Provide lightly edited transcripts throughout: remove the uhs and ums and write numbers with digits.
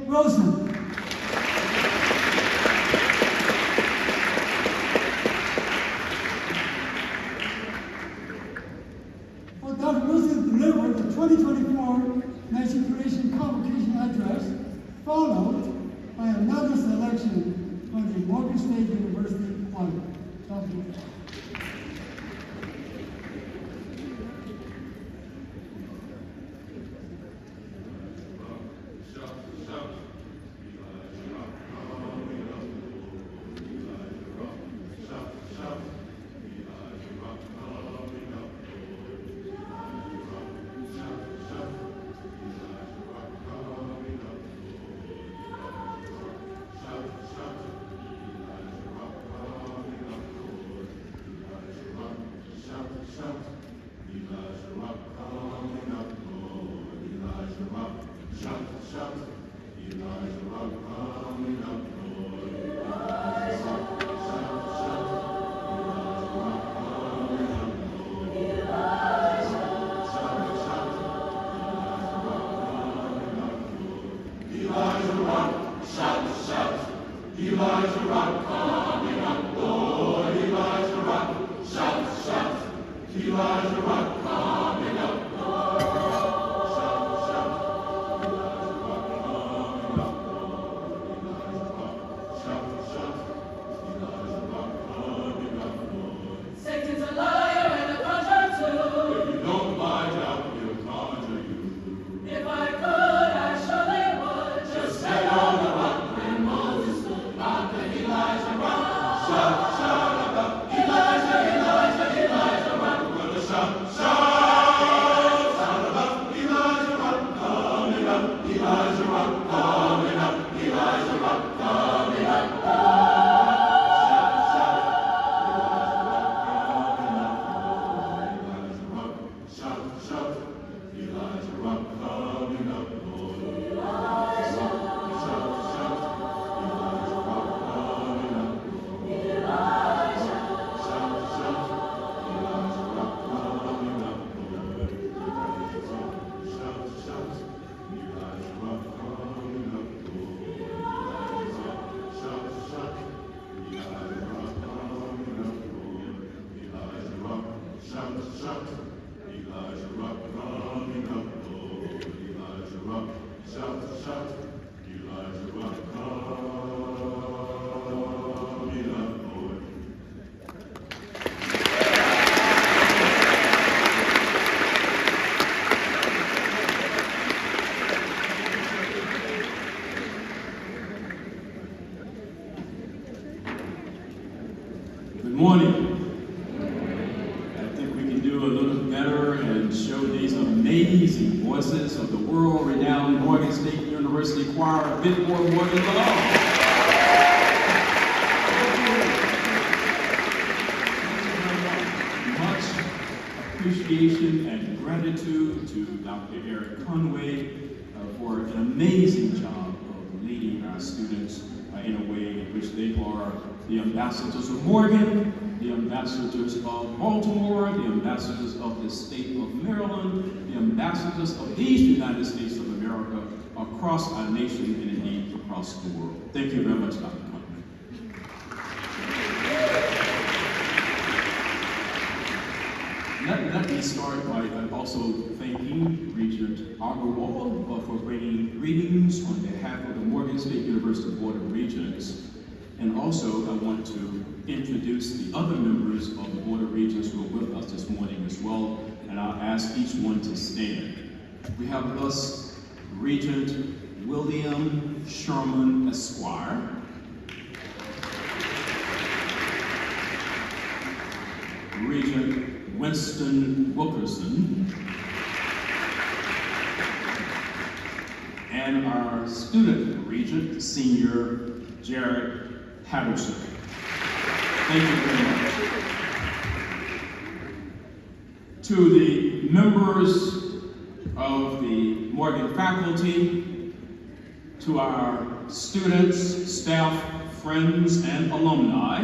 Wilson. Dr. Wilson delivered the 2024 Matriculation Convocation address, followed by another selection by the Morgan State University choir. Dr. Wilson. Good morning. I think we can do a little better and show these amazing voices of the world-renowned Morgan State University Choir a bit more Morgan love. Much appreciation and gratitude to Dr. Eric Conway for an amazing job of leading our students in a way in which they are the ambassadors of Morgan, the ambassadors of Baltimore, the ambassadors of the state of Maryland, the ambassadors of these United States of America across our nation and indeed across the world. Thank you very much, Dr. Conway. Let me start by also thanking Regent Agarwal for bringing greetings on behalf of the Morgan State University Board of Regents. And also, I want to introduce the other members of the Board of Regents who are with us this morning as well, and I'll ask each one to stand. We have with us Regent William Sherman, Esquire. Regent Winston Wilkerson. And our student regent, Senior Jared Patterson. Thank you very much. To the members of the Morgan faculty, to our students, staff, friends, and alumni,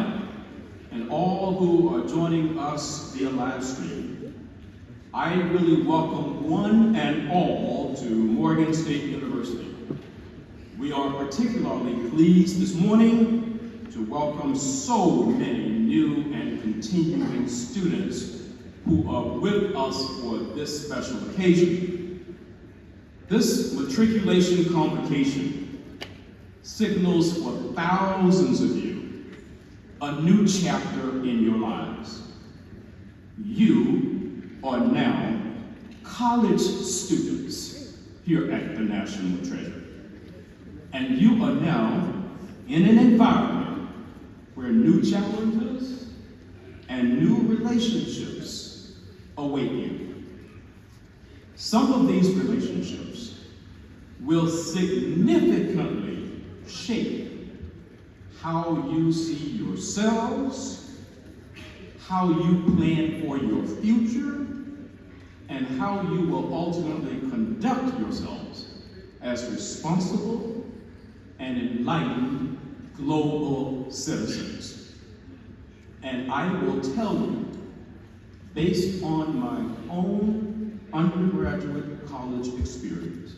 and all who are joining us via live stream, I really welcome one and all to Morgan State University. We are particularly pleased this morning to welcome so many new and continuing students who are with us for this special occasion. This Matriculation Convocation signals for thousands of you a new chapter in your lives. You are now college students here at the National Treasure. And you are now in an environment where new challenges and new relationships await you. Some of these relationships will significantly shape how you see yourselves, how you plan for your future, and how you will ultimately conduct yourselves as responsible and enlightened global citizens. And I will tell you, based on my own undergraduate college experience,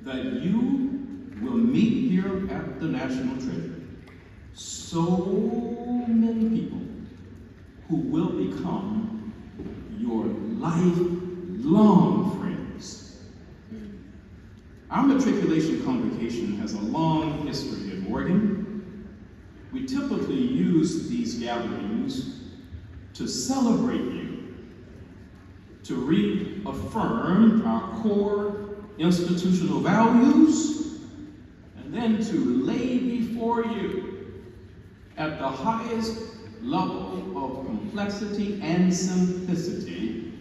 that you will meet here at the National Treasure so many people who will become your lifelong friends. Our Matriculation Convocation has a long history at Morgan. We typically use these gatherings to celebrate you, to reaffirm our core institutional values, and then to lay before you at the highest level of complexity and simplicity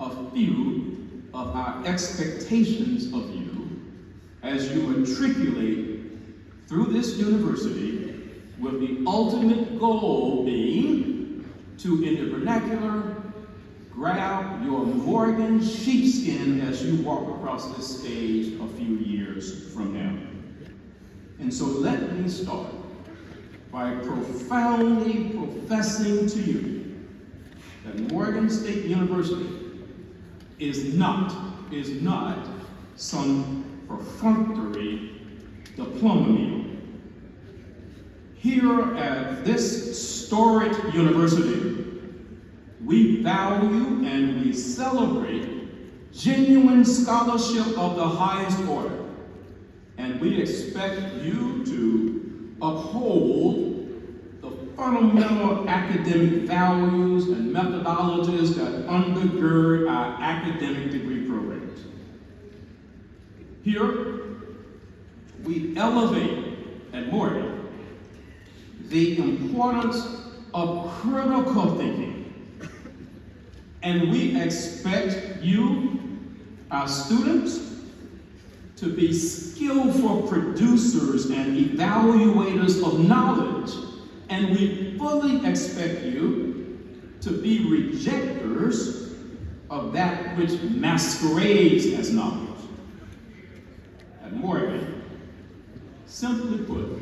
a few of our expectations of you as you matriculate through this university, with the ultimate goal being to, in the vernacular, grab your Morgan sheepskin as you walk across this stage a few years from now. And so let me start by profoundly professing to you that Morgan State University is not some perfunctory diploma meal. Here at this storied university, we value and we celebrate genuine scholarship of the highest order. And we expect you to uphold the fundamental academic values and methodologies that undergird our academic degree programs. Here, we elevate at Morgan the importance of critical thinking. And we expect you, our students, to be skillful producers and evaluators of knowledge. And we fully expect you to be rejectors of that which masquerades as knowledge. At Morgan, simply put,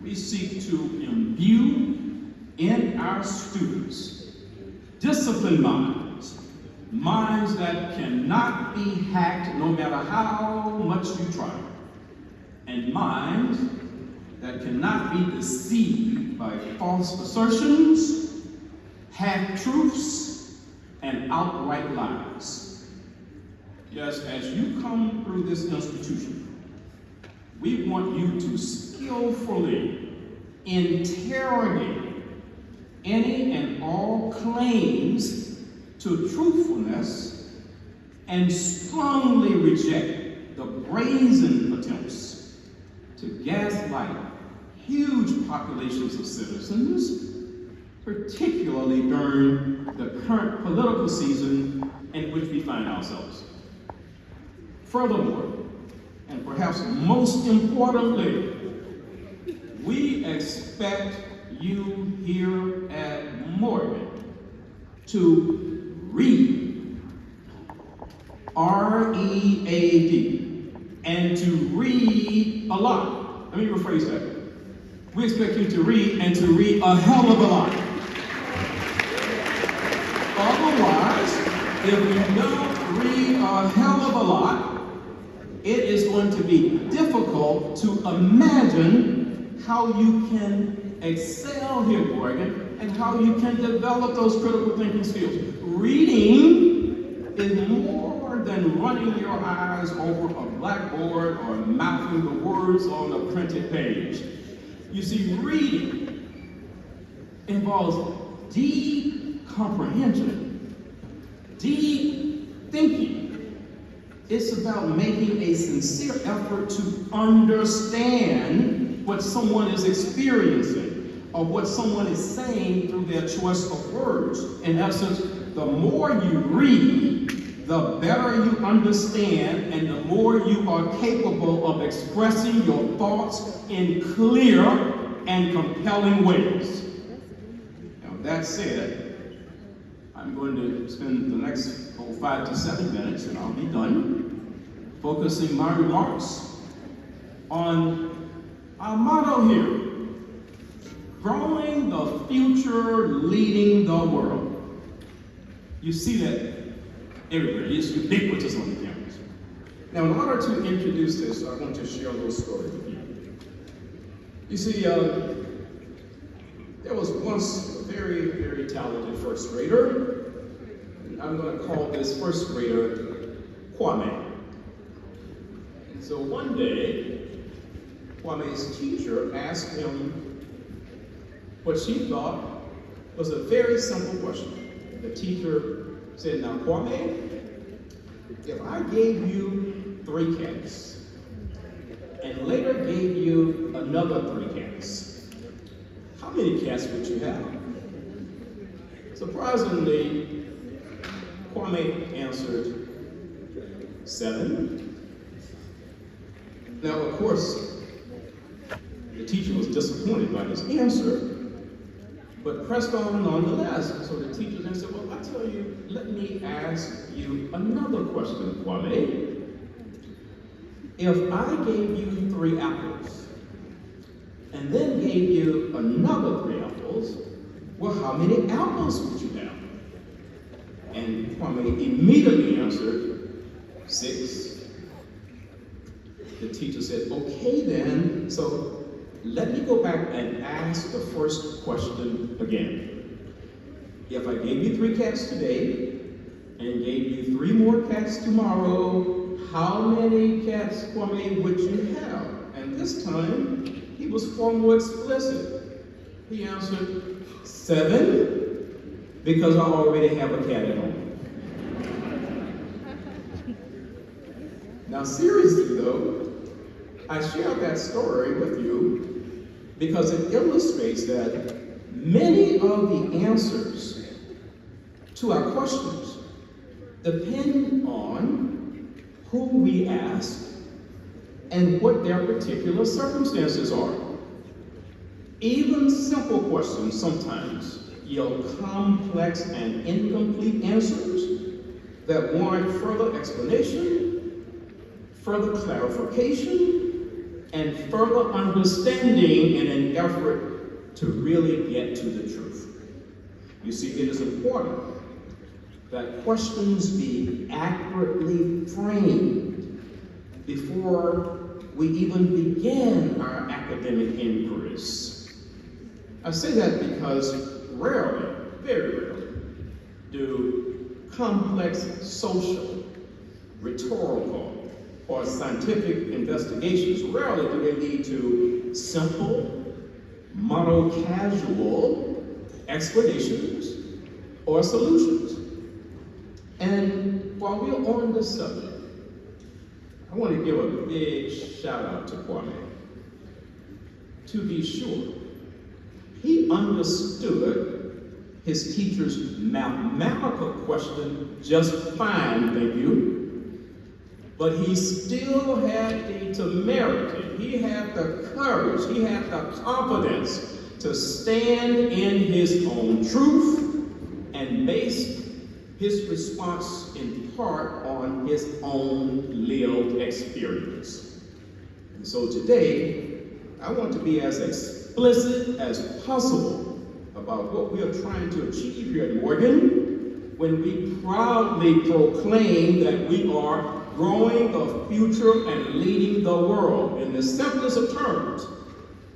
we seek to imbue in our students disciplined minds, minds that cannot be hacked no matter how much you try, and minds that cannot be deceived by false assertions, half-truths, and outright lies. Yes, as you come through this institution, we want you to skillfully interrogate any and all claims to truthfulness and strongly reject the brazen attempts to gaslight huge populations of citizens, particularly during the current political season in which we find ourselves. Furthermore, and perhaps most importantly, we expect you here at Morgan to read, R-E-A-D, and to read a lot. Let me rephrase that. We expect you to read and to read a hell of a lot. Otherwise, if you don't read a hell of a lot, it is going to be difficult to imagine how you can excel here at Morgan and how you can develop those critical thinking skills. Reading is more than running your eyes over a blackboard or mouthing the words on a printed page. You see, reading involves deep comprehension, deep thinking. It's about making a sincere effort to understand what someone is experiencing or what someone is saying through their choice of words. In essence, the more you read, the better you understand and the more you are capable of expressing your thoughts in clear and compelling ways. Now, that said, I'm going to spend the next 5 to 7 minutes, and I'll be done, focusing my remarks on our motto here: growing the future, leading the world. You see that everywhere. It's ubiquitous on the campus. Now, in order to introduce this, I want to share a little story with you. You see, there was once a very, very talented first grader. I'm going to call this first grader Kwame. And so one day, Kwame's teacher asked him what she thought was a very simple question. The teacher said, "Now, Kwame, if I gave you 3 cats and later gave you another 3 cats, how many cats would you have?" Surprisingly, Kwame answered 7. Now, of course, the teacher was disappointed by this answer, but pressed on nonetheless. So the teacher then said, "Well, I tell you, let me ask you another question, Kwame. If I gave you 3 apples and then gave you another 3 apples, well, how many apples would you have?" And Kwame immediately answered, 6. The teacher said, "Okay then, so let me go back and ask the first question again. If I gave you 3 cats today and gave you 3 more cats tomorrow, how many cats, Kwame, would you have?" And this time, he was far more explicit. He answered, 7, because I already have a cat at home. Now, seriously though, I share that story with you because it illustrates that many of the answers to our questions depend on who we ask and what their particular circumstances are. Even simple questions sometimes yield complex and incomplete answers that warrant further explanation, further clarification, and further understanding in an effort to really get to the truth. You see, it is important that questions be accurately framed before we even begin our academic inquiries. I say that because rarely, very rarely, do complex social, rhetorical, or scientific investigations, rarely do they lead to simple, mono-casual explanations or solutions. And while we're on this subject, I want to give a big shout out to Kwame. To be sure, he understood his teacher's mathematical question just fine, thank you. But he still had the temerity, he had the courage, he had the confidence to stand in his own truth and base his response in part on his own lived experience. And so today, I want to be as explicit as possible about what we are trying to achieve here at Morgan when we proudly proclaim that we are growing the future and leading the world. In the simplest of terms,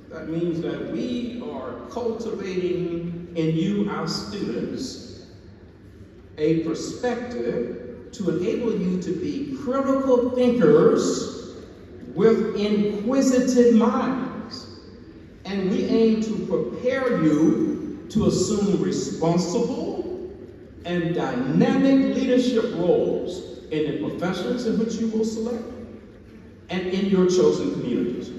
that means that we are cultivating in you, our students, a perspective to enable you to be critical thinkers with inquisitive minds. And we aim to prepare you to assume responsible and dynamic leadership roles in the professions in which you will select and in your chosen communities.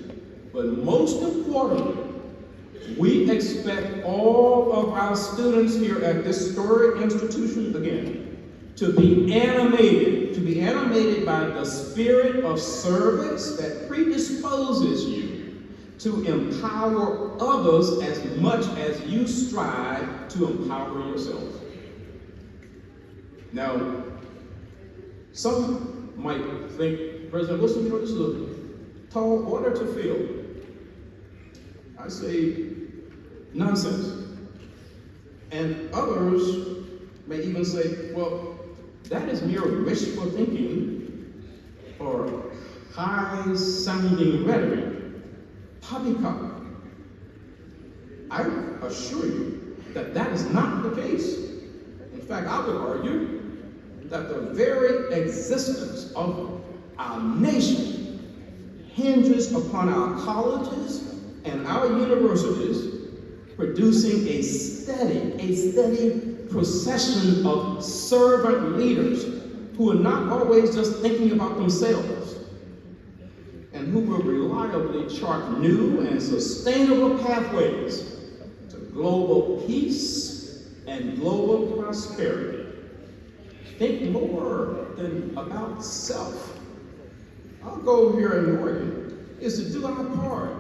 But most importantly, we expect all of our students here at this historic institution, again, to be animated by the spirit of service that predisposes you to empower others as much as you strive to empower yourself. Now, some might think, President Wilson, this is a tall order to fill. I say, nonsense. And others may even say, well, that is mere wishful thinking or high-sounding rhetoric, poppycock. I assure you that that is not the case. In fact, I would argue that the very existence of our nation hinges upon our colleges and our universities producing a steady procession of servant leaders who are not always just thinking about themselves and who will reliably chart new and sustainable pathways to global peace and global prosperity. Think more than about self. Our goal here in Oregon is to do our part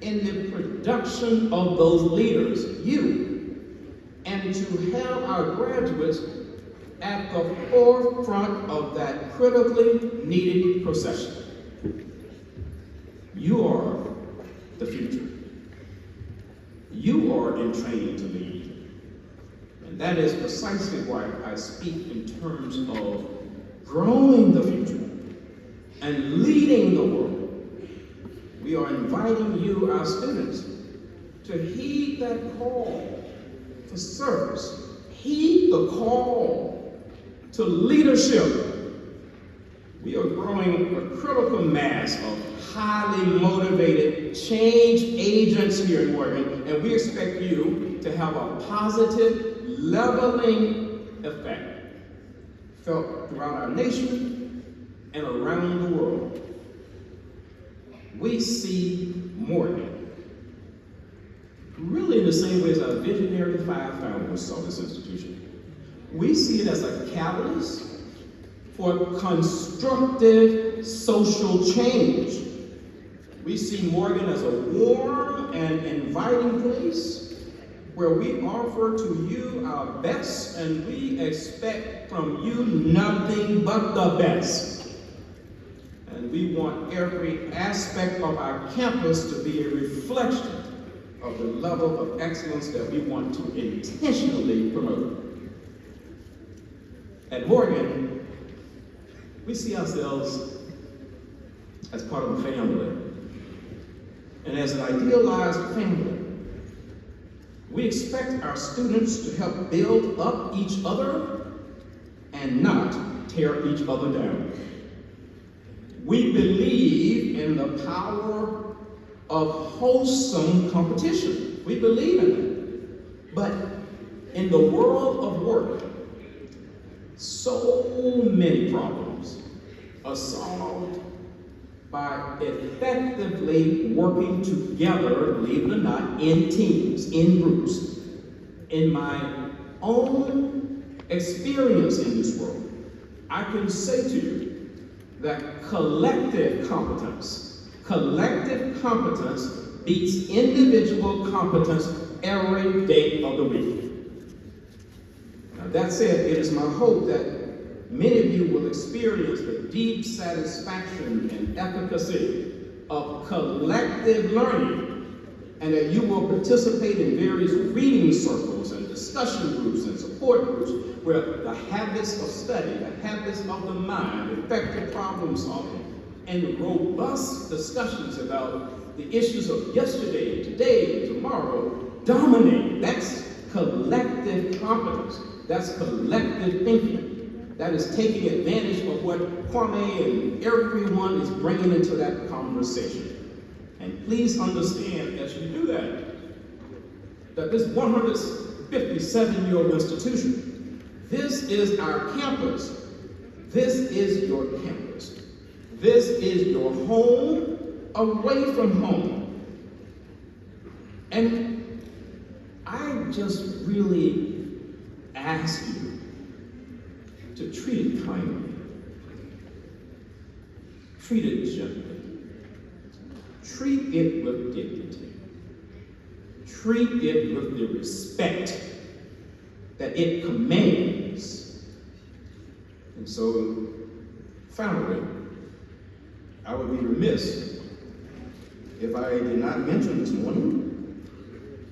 in the production of those leaders, you, and to have our graduates at the forefront of that critically needed procession. You are the future. You are in training to lead. And that is precisely why I speak in terms of growing the future and leading the world. We are inviting you, our students, to heed that call to service. Heed the call to leadership. We are growing a critical mass of highly motivated change agents here in Oregon, and we expect you to have a positive, leveling effect felt throughout our nation and around the world. We see Morgan really in the same way as our visionary five founders saw this institution. We see it as a catalyst for constructive social change. We see Morgan as a warm and inviting place where we offer to you our best and we expect from you nothing but the best. And we want every aspect of our campus to be a reflection of the level of excellence that we want to intentionally promote. At Morgan, we see ourselves as part of a family. And as an idealized family, we expect our students to help build up each other and not tear each other down. We believe in the power of wholesome competition. We believe in it. But in the world of work, so many problems are solved by effectively working together, believe it or not, in teams, in groups. In my own experience in this world, I can say to you that collective competence beats individual competence every day of the week. Now that said, it is my hope that many of you will experience the deep satisfaction and efficacy of collective learning, and that you will participate in various reading circles and discussion groups and support groups where the habits of study, the habits of the mind, effective problem solving, and robust discussions about the issues of yesterday, today, and tomorrow dominate. That's collective competence. That's collective thinking. That is taking advantage of what Kwame and everyone is bringing into that conversation. And please understand as you do that this 157-year-old institution, this is our campus. This is your campus. This is your home away from home. And I just really ask you to treat it kindly. Treat it gently. Treat it with dignity. Treat it with the respect that it commands. And so, finally, I would be remiss if I did not mention this morning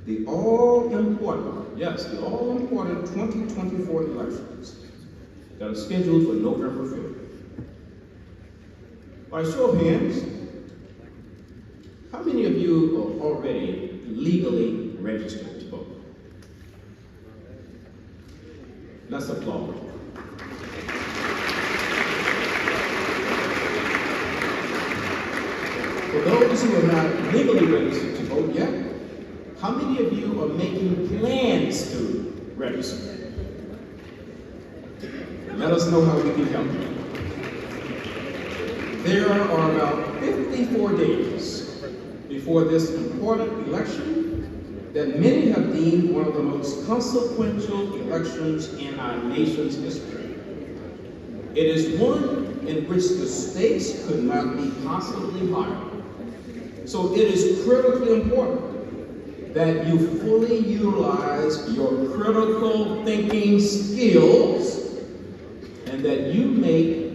the all-important 2024 elections that are scheduled for November 5th. By show of hands, how many of you are already legally registered to vote? Let's applaud. For those who are not legally registered to vote yet, how many of you are making plans to register? Let us know how we can help you. There are about 54 days before this important election that many have deemed one of the most consequential elections in our nation's history. It is one in which the stakes could not be possibly higher. So it is critically important that you fully utilize your critical thinking skills and that you make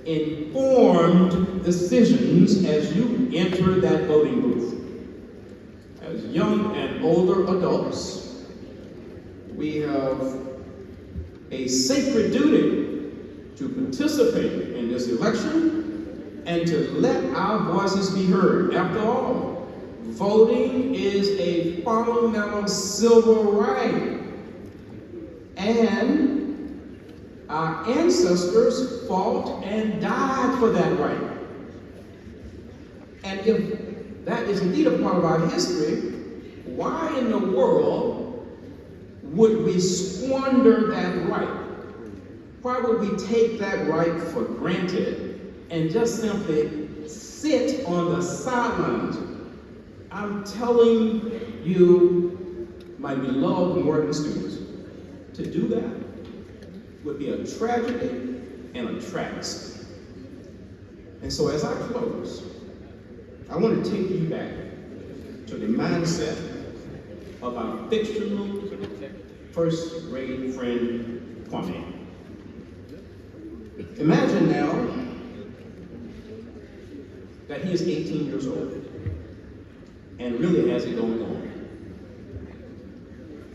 informed decisions as you enter that voting booth. As young and older adults, we have a sacred duty to participate in this election and to let our voices be heard. After all, voting is a fundamental civil right. And our ancestors fought and died for that right. And if that is indeed a part of our history, why in the world would we squander that right? Why would we take that right for granted and just simply sit on the sidelines? I'm telling you, my beloved Morgan students, to do that would be a tragedy and a travesty. And so as I close, I want to take you back to the mindset of our fictional first grade friend, Kwame. Imagine now that he is 18 years old and really has it going on.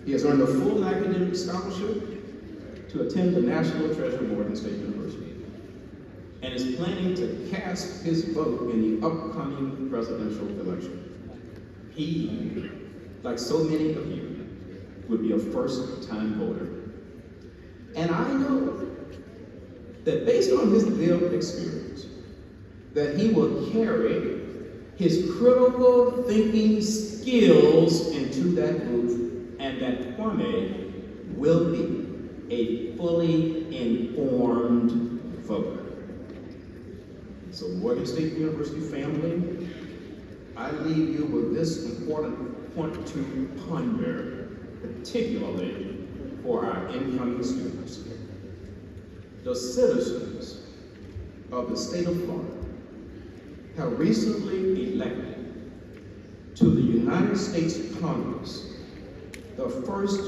He has earned a full academic scholarship to attend the National Treasure Morgan State University and is planning to cast his vote in the upcoming presidential election. He, like so many of you, would be a first-time voter. And I know that based on his lived experience, that he will carry his critical thinking skills into that booth and that Kwame will be a fully informed voter. So Morgan State University family, I leave you with this important point to ponder, particularly for our incoming students. The citizens of the state of Florida have recently elected to the United States Congress the first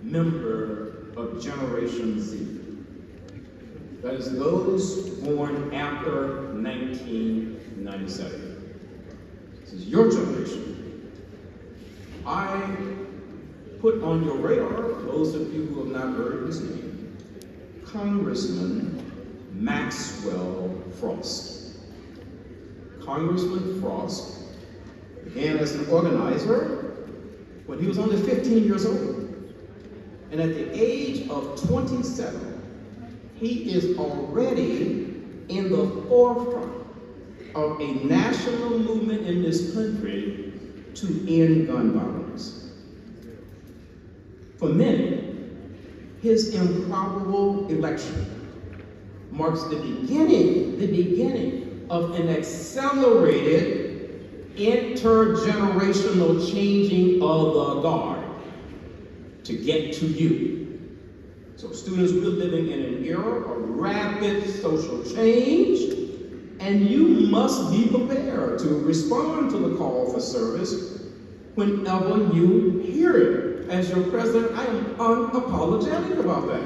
member of Generation Z. That is those born after 1997. This is your generation. I put on your radar, those of you who have not heard his name, Congressman Maxwell Frost. Congressman Frost began as an organizer when he was only 15 years old. And at the age of 27, he is already in the forefront of a national movement in this country to end gun violence. For many, his improbable election marks the beginning of an accelerated intergenerational changing of the guard to get to you. So students, we're living in an era of rapid social change, and you must be prepared to respond to the call for service whenever you hear it. As your president, I am unapologetic about that.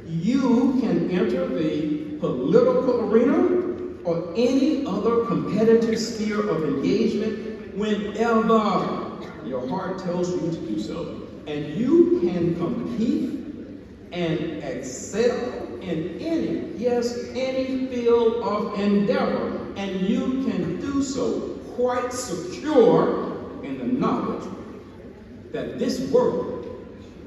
You can enter the political arena or any other competitive sphere of engagement whenever your heart tells you to do so. And you can compete and excel in any field of endeavor, and you can do so quite secure in the knowledge that this world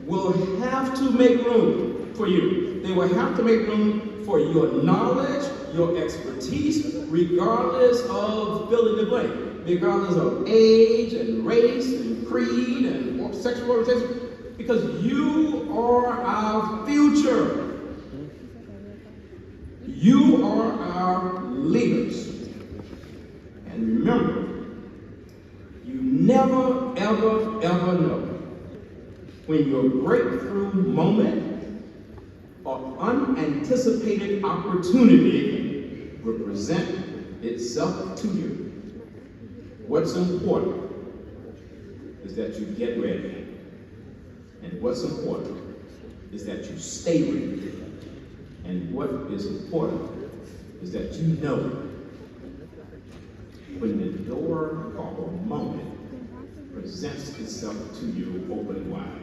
will have to make room for you. They will have to make room for your knowledge, your expertise, regardless of fill in the blank, regardless of age and race and creed and sexual orientation, because you are our future. You are our leaders. And remember, you never, ever, ever know when your breakthrough moment or unanticipated opportunity will present itself to you. What's important is that you get ready. And what's important is that you stay ready. And what is important is that you know when the door or moment presents itself to you open wide.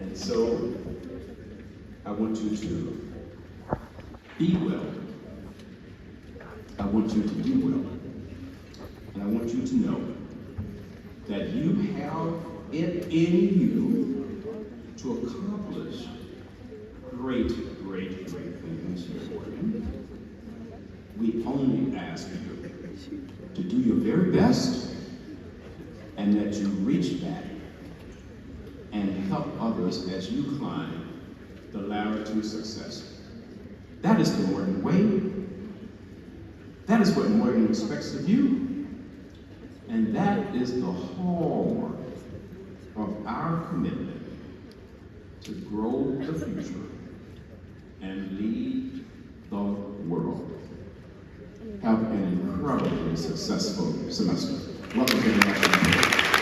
And so I want you to be well. I want you to do well. And I want you to know that you have it in you to accomplish great things here for you. We only ask you to do your very best and that you reach back and help others as you climb the ladder to success. That is the Morgan way. That is what Morgan expects of you. And that is the hallmark of our commitment to grow the future and lead the world. Have an incredibly successful semester. Welcome to the